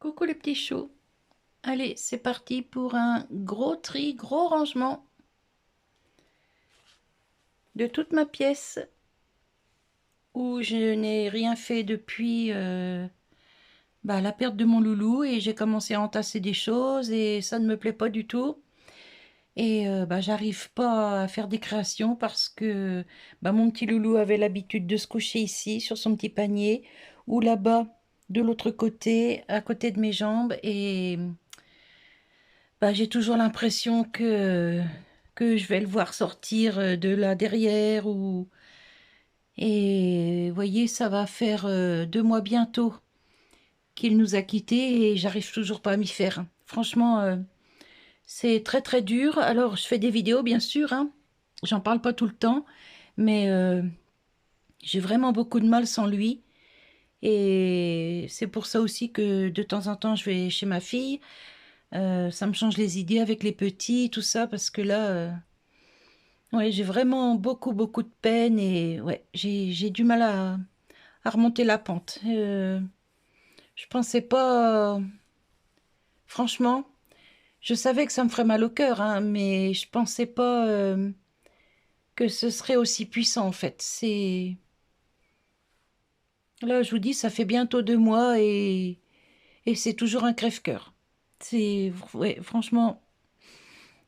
Coucou les petits choux. Allez, c'est parti pour un gros tri, gros rangement de toute ma pièce où je n'ai rien fait depuis la perte de mon loulou et j'ai commencé à entasser des choses et ça ne me plaît pas du tout. Et j'arrive pas à faire des créations parce que mon petit loulou avait l'habitude de se coucher ici sur son petit panier ou là-bas de l'autre côté, à côté de mes jambes et j'ai toujours l'impression que je vais le voir sortir de là derrière ou... Et vous voyez, ça va faire 2 mois bientôt qu'il nous a quittés et j'arrive toujours pas à m'y faire. Franchement, c'est très très dur. Alors, je fais des vidéos, bien sûr, hein. J'en parle pas tout le temps, mais j'ai vraiment beaucoup de mal sans lui. Et c'est pour ça aussi que de temps en temps, je vais chez ma fille. Ça me change les idées avec les petits, tout ça, parce que là... ouais, j'ai vraiment beaucoup, beaucoup de peine et ouais, j'ai du mal à remonter la pente. Je pensais pas, franchement, je savais que ça me ferait mal au cœur, hein, mais je pensais pas que ce serait aussi puissant en fait. Là, je vous dis, ça fait bientôt 2 mois et c'est toujours un crève-cœur. Ouais, franchement.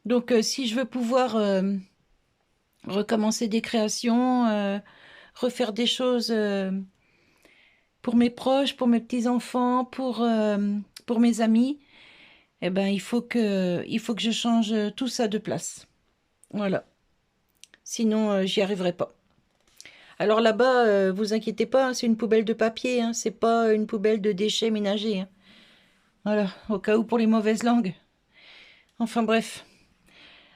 Donc, si je veux pouvoir recommencer des créations, refaire des choses. Pour mes proches, pour mes petits-enfants, pour mes amis, eh ben, il faut que je change tout ça de place. Voilà. Sinon, j'y arriverai pas. Alors là-bas, vous inquiétez pas, hein, c'est une poubelle de papier, hein, c'est pas une poubelle de déchets ménagers, hein. Voilà, au cas où pour les mauvaises langues. Enfin bref.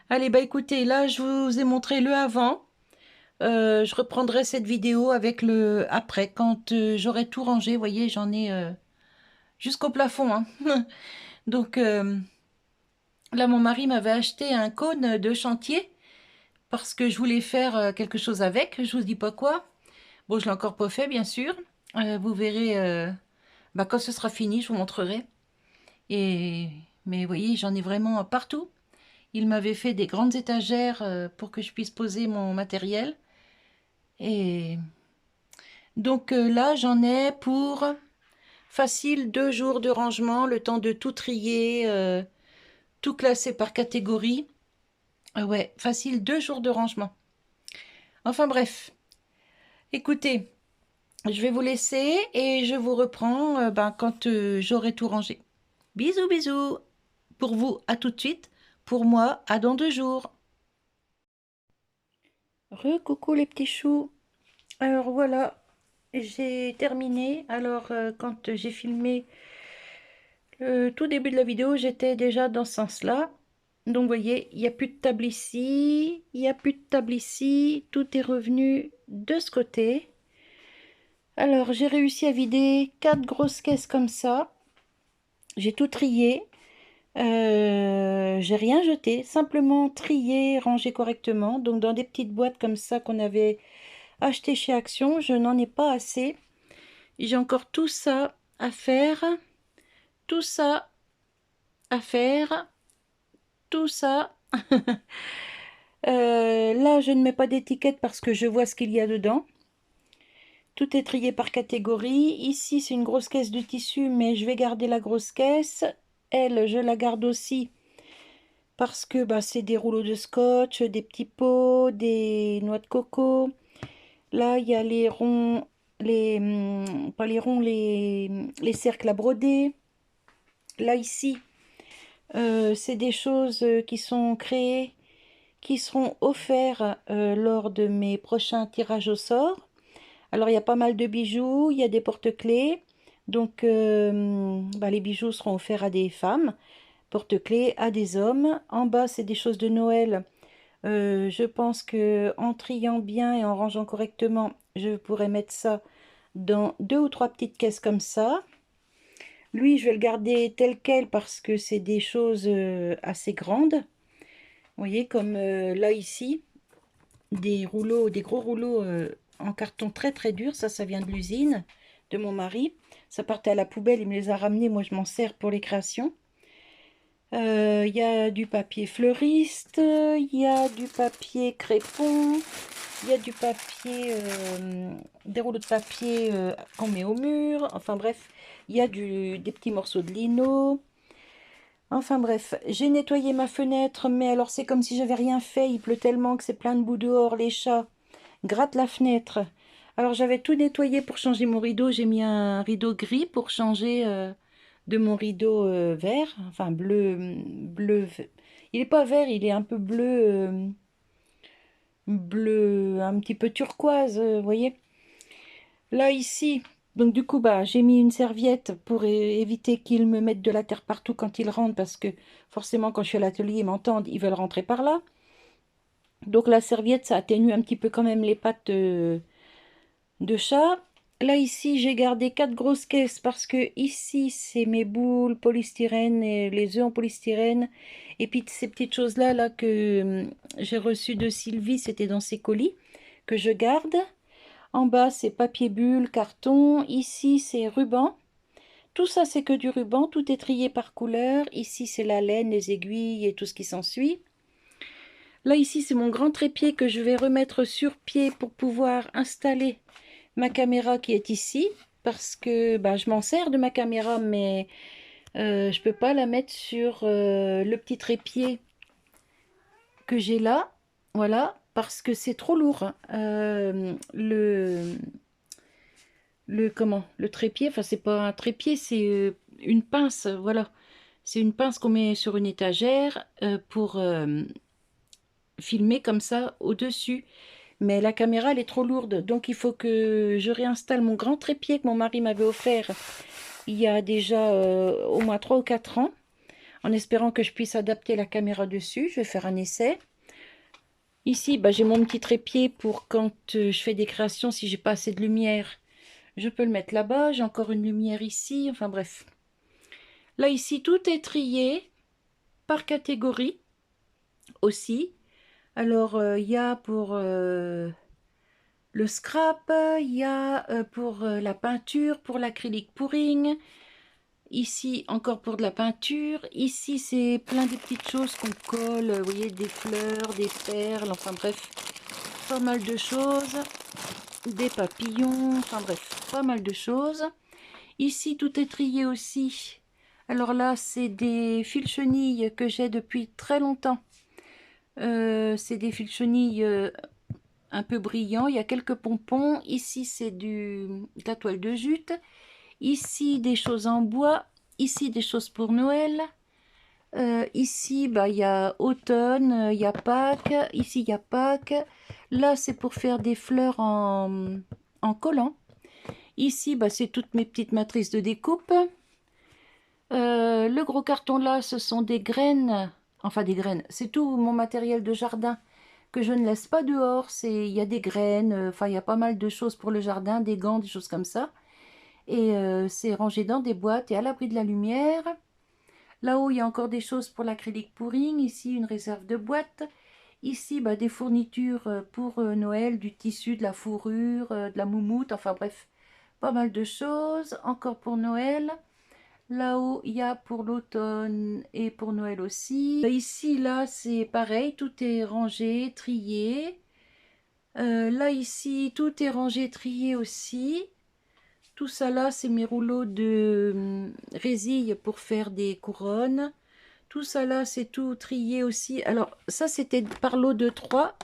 Allez, écoutez, là, je vous ai montré le avant. Je reprendrai cette vidéo avec le après, quand j'aurai tout rangé. Vous voyez, j'en ai jusqu'au plafond, hein. Donc, là, mon mari m'avait acheté un cône de chantier parce que je voulais faire quelque chose avec. Je vous dis pas quoi. Bon, je l'ai encore pas fait, bien sûr. Vous verrez quand ce sera fini, je vous montrerai. Et mais vous voyez, j'en ai vraiment partout. Il m'avait fait des grandes étagères pour que je puisse poser mon matériel. Et donc là, j'en ai pour facile 2 jours de rangement, le temps de tout trier, tout classer par catégorie. Ouais, facile 2 jours de rangement. Enfin bref, écoutez, je vais vous laisser et je vous reprends quand j'aurai tout rangé. Bisous, bisous. Pour vous, à tout de suite. Pour moi, à dans 2 jours. Coucou les petits choux. Alors voilà, j'ai terminé. Alors quand j'ai filmé le tout début de la vidéo, j'étais déjà dans ce sens-là. Donc vous voyez, il n'y a plus de table ici, il n'y a plus de table ici. Tout est revenu de ce côté. Alors, j'ai réussi à vider 4 grosses caisses comme ça. J'ai tout trié. J'ai rien jeté, simplement trié, rangé correctement. Donc, dans des petites boîtes comme ça qu'on avait achetées chez Action, je n'en ai pas assez. J'ai encore tout ça à faire, tout ça à faire, tout ça. Là, je ne mets pas d'étiquette parce que je vois ce qu'il y a dedans. Tout est trié par catégorie. Ici, c'est une grosse caisse de tissu, mais je vais garder la grosse caisse. Elle, je la garde aussi parce que c'est des rouleaux de scotch, des petits pots, des noix de coco. Là, il y a les ronds, pas les ronds, les cercles à broder. Là, ici, c'est des choses qui sont créées, qui seront offertes lors de mes prochains tirages au sort. Alors, il y a pas mal de bijoux, il y a des porte-clés. Donc, les bijoux seront offerts à des femmes, porte-clés à des hommes. En bas, c'est des choses de Noël. Je pense que en triant bien et en rangeant correctement, je pourrais mettre ça dans 2 ou 3 petites caisses comme ça. Lui, je vais le garder tel quel parce que c'est des choses assez grandes. Vous voyez, comme là, ici, des rouleaux, des gros rouleaux en carton très très dur. Ça vient de l'usine de mon mari. Ça partait à la poubelle, il me les a ramenés, moi je m'en sers pour les créations. Il y a du papier fleuriste, il y a du papier crépon, il y a du papier, des rouleaux de papier qu'on met au mur. Enfin bref, il y a des petits morceaux de lino. Enfin bref, j'ai nettoyé ma fenêtre, mais alors c'est comme si j'avais rien fait. Il pleut tellement que c'est plein de boue dehors. Les chats grattent la fenêtre. Alors j'avais tout nettoyé pour changer mon rideau. J'ai mis un rideau gris pour changer de mon rideau vert, enfin bleu. Il est pas vert, il est un peu bleu, un petit peu turquoise, vous voyez. Là ici, donc du coup bah j'ai mis une serviette pour éviter qu'ils me mettent de la terre partout quand ils rentrent, parce que forcément quand je suis à l'atelier ils m'entendent, ils veulent rentrer par là. Donc la serviette ça atténue un petit peu quand même les pattes de chat. Là ici j'ai gardé 4 grosses caisses parce que ici c'est mes boules polystyrène et les œufs en polystyrène, et puis ces petites choses là que j'ai reçues de Sylvie, c'était dans ses colis que je garde. En bas c'est papier bulle, carton, ici c'est ruban. Tout ça c'est que du ruban, tout est trié par couleur. Ici c'est la laine, les aiguilles et tout ce qui s'ensuit. Là ici c'est mon grand trépied que je vais remettre sur pied pour pouvoir installer ma caméra qui est ici, parce que bah, je m'en sers de ma caméra, mais je peux pas la mettre sur le petit trépied que j'ai là, voilà, parce que c'est trop lourd. Le trépied, enfin c'est pas un trépied, c'est une pince, voilà. C'est une pince qu'on met sur une étagère pour filmer comme ça au-dessus. Mais la caméra, elle est trop lourde. Donc, il faut que je réinstalle mon grand trépied que mon mari m'avait offert il y a déjà au moins 3 ou 4 ans. En espérant que je puisse adapter la caméra dessus. Je vais faire un essai. Ici, bah, j'ai mon petit trépied pour quand je fais des créations, si j'ai pas assez de lumière, je peux le mettre là-bas. J'ai encore une lumière ici. Enfin bref. Là, ici, tout est trié par catégorie aussi. Alors, il y a pour le scrap, il y a pour la peinture, pour l'acrylique pouring. Ici, encore pour de la peinture. Ici, c'est plein de petites choses qu'on colle. Vous voyez, des fleurs, des perles, enfin bref, pas mal de choses. Des papillons, enfin bref, pas mal de choses. Ici, tout est trié aussi. Alors là, c'est des fils chenilles que j'ai depuis très longtemps. C'est des fils chenilles un peu brillants. Il y a quelques pompons. Ici, c'est de la toile de jute. Ici, des choses en bois. Ici, des choses pour Noël. Ici, bah, il y a automne, il y a Pâques. Ici, il y a Pâques. Là, c'est pour faire des fleurs en collant. Ici, bah, c'est toutes mes petites matrices de découpe. Le gros carton là, ce sont des graines. Enfin, des graines. C'est tout mon matériel de jardin que je ne laisse pas dehors. Il y a des graines. Enfin, il y a pas mal de choses pour le jardin, des gants, des choses comme ça. Et c'est rangé dans des boîtes et à l'abri de la lumière. Là-haut, il y a encore des choses pour l'acrylique pouring. Ici, une réserve de boîtes. Ici, bah, des fournitures pour Noël, du tissu, de la fourrure, de la moumoute. Enfin bref, pas mal de choses. Encore pour Noël. Là-haut, il y a pour l'automne et pour Noël aussi. Ici, là, c'est pareil. Tout est rangé, trié. Là, ici, tout est rangé, trié aussi. Tout ça là, c'est mes rouleaux de résille pour faire des couronnes. Tout ça là, c'est tout trié aussi. Alors, ça, c'était par lot de 3.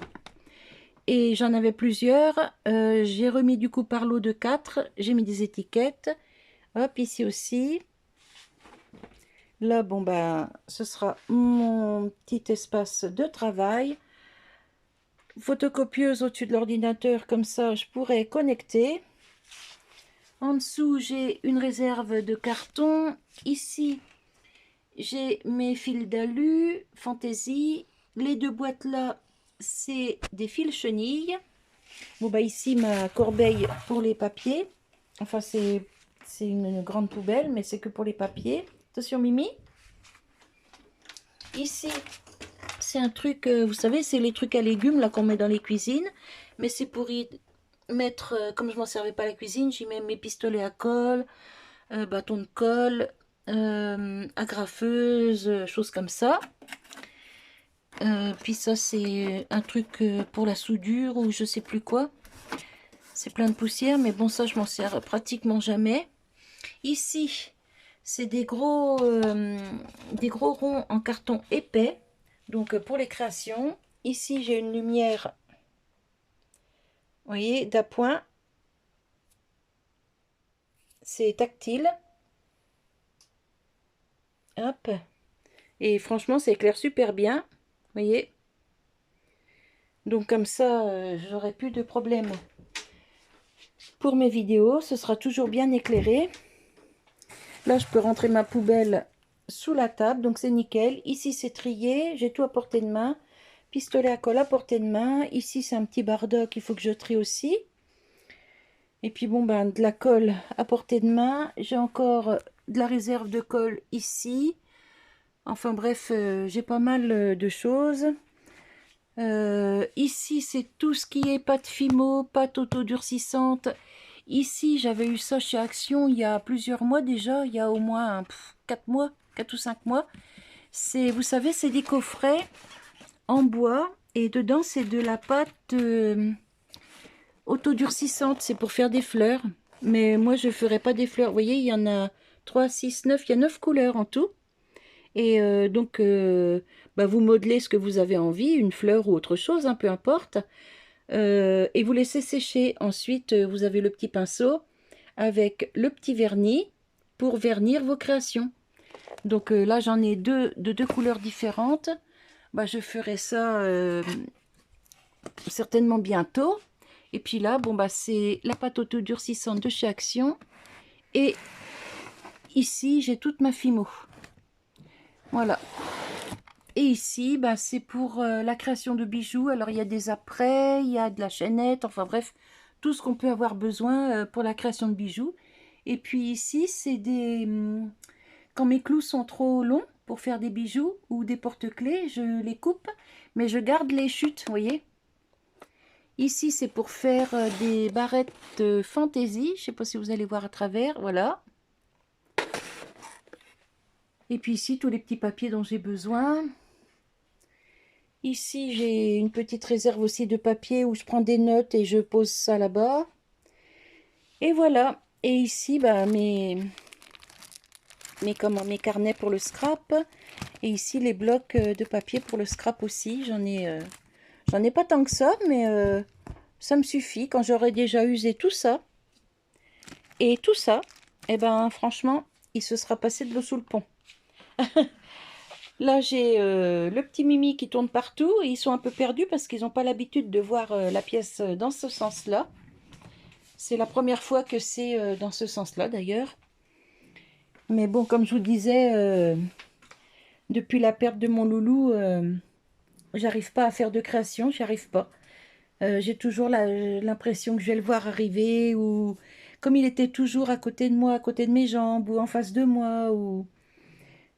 Et j'en avais plusieurs. J'ai remis du coup par lot de 4. J'ai mis des étiquettes. Hop, ici aussi. Là, bon, ben, ce sera mon petit espace de travail. Photocopieuse au-dessus de l'ordinateur, comme ça, je pourrais connecter. En dessous, j'ai une réserve de carton. Ici, j'ai mes fils d'alu, fantaisie. Les 2 boîtes là, c'est des fils chenilles. Bon, bah ici, ma corbeille pour les papiers. Enfin, c'est une grande poubelle, mais c'est que pour les papiers. Attention, Mimi. Ici, c'est un truc, vous savez, c'est les trucs à légumes là qu'on met dans les cuisines. Mais c'est pour y mettre, comme je m'en servais pas à la cuisine, j'y mets mes pistolets à colle. bâton de colle, agrafeuse, choses comme ça. Puis ça c'est un truc pour la soudure ou je sais plus quoi. C'est plein de poussière, mais bon ça je m'en sers pratiquement jamais. Ici c'est des gros ronds en carton épais, donc pour les créations. Ici j'ai une lumière, vous voyez, d'appoint. C'est tactile. Hop. Et franchement ça éclaire super bien, vous voyez. Donc comme ça j'aurai plus de problème pour mes vidéos, ce sera toujours bien éclairé. Là je peux rentrer ma poubelle sous la table, donc c'est nickel. Ici c'est trié, j'ai tout à portée de main. Pistolet à colle à portée de main. Ici c'est un petit bardock, il faut que je trie aussi. Et puis bon ben de la colle à portée de main. J'ai encore de la réserve de colle ici. Enfin bref, j'ai pas mal de choses. Ici c'est tout ce qui est pâte Fimo, pâte autodurcissante. Ici j'avais eu ça chez Action il y a plusieurs mois déjà, il y a au moins 4 mois, 4 ou 5 mois. C'est, vous savez, c'est des coffrets en bois et dedans c'est de la pâte autodurcissante, c'est pour faire des fleurs. Mais moi je ferai pas des fleurs, vous voyez il y en a 3, 6, 9, il y a 9 couleurs en tout. Et donc, bah, vous modelez ce que vous avez envie, une fleur ou autre chose, hein, peu importe. Et vous laissez sécher. Ensuite, vous avez le petit pinceau avec le petit vernis pour vernir vos créations. Donc là, j'en ai deux de deux couleurs différentes. Bah, je ferai ça certainement bientôt. Et puis là, bon, bah, c'est la pâte autodurcissante de chez Action. Et ici, j'ai toute ma Fimo. Voilà. Et ici, bah, c'est pour la création de bijoux. Alors, il y a des apprêts, il y a de la chaînette, enfin bref, tout ce qu'on peut avoir besoin pour la création de bijoux. Et puis ici, c'est des... quand mes clous sont trop longs pour faire des bijoux ou des porte-clés, je les coupe, mais je garde les chutes, vous voyez. Ici, c'est pour faire des barrettes fantaisie. Je ne sais pas si vous allez voir à travers, voilà. Et puis ici, tous les petits papiers dont j'ai besoin. Ici, j'ai une petite réserve aussi de papier où je prends des notes et je pose ça là-bas. Et voilà. Et ici, bah, mes carnets pour le scrap. Et ici, les blocs de papier pour le scrap aussi. J'en ai pas tant que ça, mais ça me suffit. Quand j'aurai déjà usé tout ça et tout ça, et ben franchement, il se sera passé de l'eau sous le pont. Là, j'ai le petit Mimi qui tourne partout et ils sont un peu perdus parce qu'ils n'ont pas l'habitude de voir la pièce dans ce sens-là. C'est la première fois que c'est dans ce sens-là d'ailleurs. Mais bon, comme je vous disais, depuis la perte de mon loulou, j'arrive pas à faire de création, j'y arrive pas. J'ai toujours l'impression que je vais le voir arriver ou comme il était toujours à côté de moi, à côté de mes jambes ou en face de moi ou...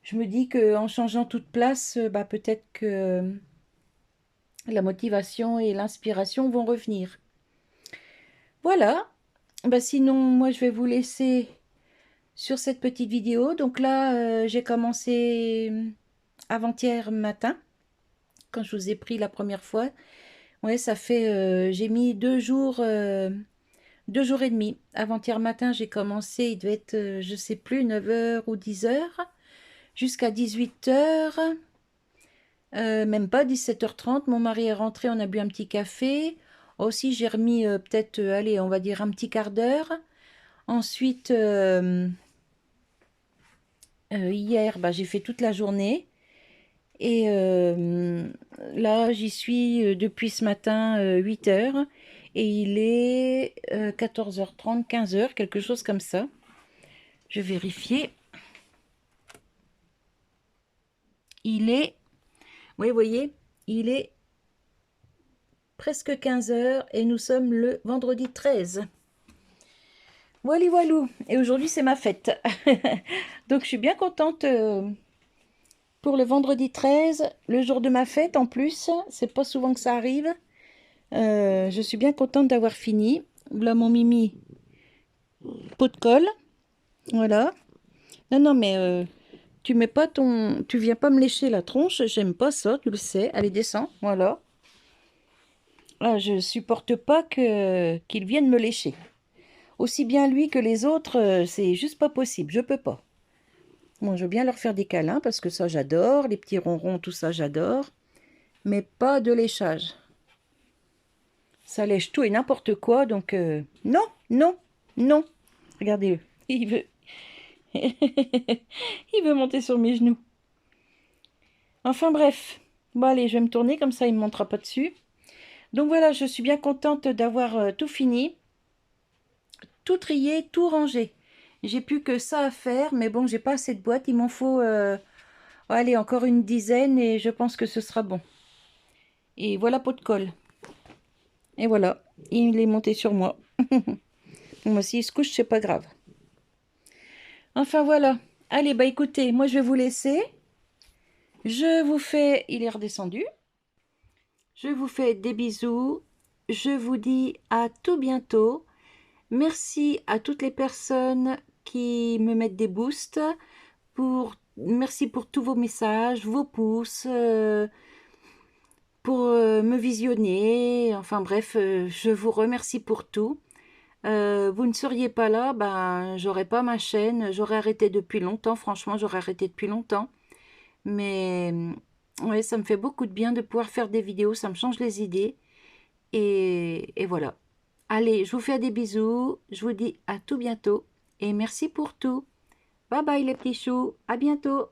Je me dis qu'en changeant toute place, bah, peut-être que la motivation et l'inspiration vont revenir. Voilà. Bah, sinon, moi, je vais vous laisser sur cette petite vidéo. Donc là, j'ai commencé avant-hier matin, quand je vous ai pris la première fois. Ouais, ça fait... j'ai mis 2 jours et demi. Avant-hier matin, j'ai commencé, il devait être, je sais plus, 9 h ou 10 h, jusqu'à 18 h. Même pas 17 h 30, mon mari est rentré, on a bu un petit café. Aussi, j'ai remis peut-être, allez, on va dire un petit quart d'heure. Ensuite, hier, bah, j'ai fait toute la journée. Et là, j'y suis depuis ce matin 8 h. Et il est 14 h 30, 15 h, quelque chose comme ça. Je vais vérifier. Il est... Oui, vous voyez, il est presque 15 h et nous sommes le vendredi 13. Voilà, voilou. Et aujourd'hui, c'est ma fête. Donc, je suis bien contente pour le vendredi 13, le jour de ma fête en plus. C'est pas souvent que ça arrive. Je suis bien contente d'avoir fini. Là, mon Mimi, pot de colle. Voilà. Non, non, mais tu mets pas tu viens pas me lécher la tronche, j'aime pas ça, tu le sais. Allez, descends, voilà. Ah, je supporte pas qu'il vienne me lécher. Aussi bien lui que les autres, c'est juste pas possible, je peux pas. Moi, je veux bien leur faire des câlins parce que ça, j'adore. Les petits ronrons, tout ça, j'adore. Mais pas de léchage. Ça lèche tout et n'importe quoi, donc non, non, non. Regardez-le, il veut, il veut monter sur mes genoux. Enfin bref, bon allez, je vais me tourner comme ça, il ne me montera pas dessus. Donc voilà, je suis bien contente d'avoir tout fini, tout trié, tout rangé. J'ai plus que ça à faire, mais bon, j'ai pas assez de boîtes, il m'en faut, allez, encore une dizaine et je pense que ce sera bon. Et voilà pot de colle. Et voilà, il est monté sur moi. Moi, s'il se couche, c'est pas grave. Enfin voilà. Allez, bah écoutez, moi je vais vous laisser. Je vous fais... Il est redescendu. Je vous fais des bisous. Je vous dis à tout bientôt. Merci à toutes les personnes qui me mettent des boosts. Merci pour tous vos messages, vos pouces, pour me visionner. Enfin bref, je vous remercie pour tout. Vous ne seriez pas là, ben j'aurais pas ma chaîne, j'aurais arrêté depuis longtemps, franchement j'aurais arrêté depuis longtemps. Mais ouais, ça me fait beaucoup de bien de pouvoir faire des vidéos, ça me change les idées. Et voilà. Allez, je vous fais des bisous, je vous dis à tout bientôt et merci pour tout. Bye bye les petits choux, à bientôt.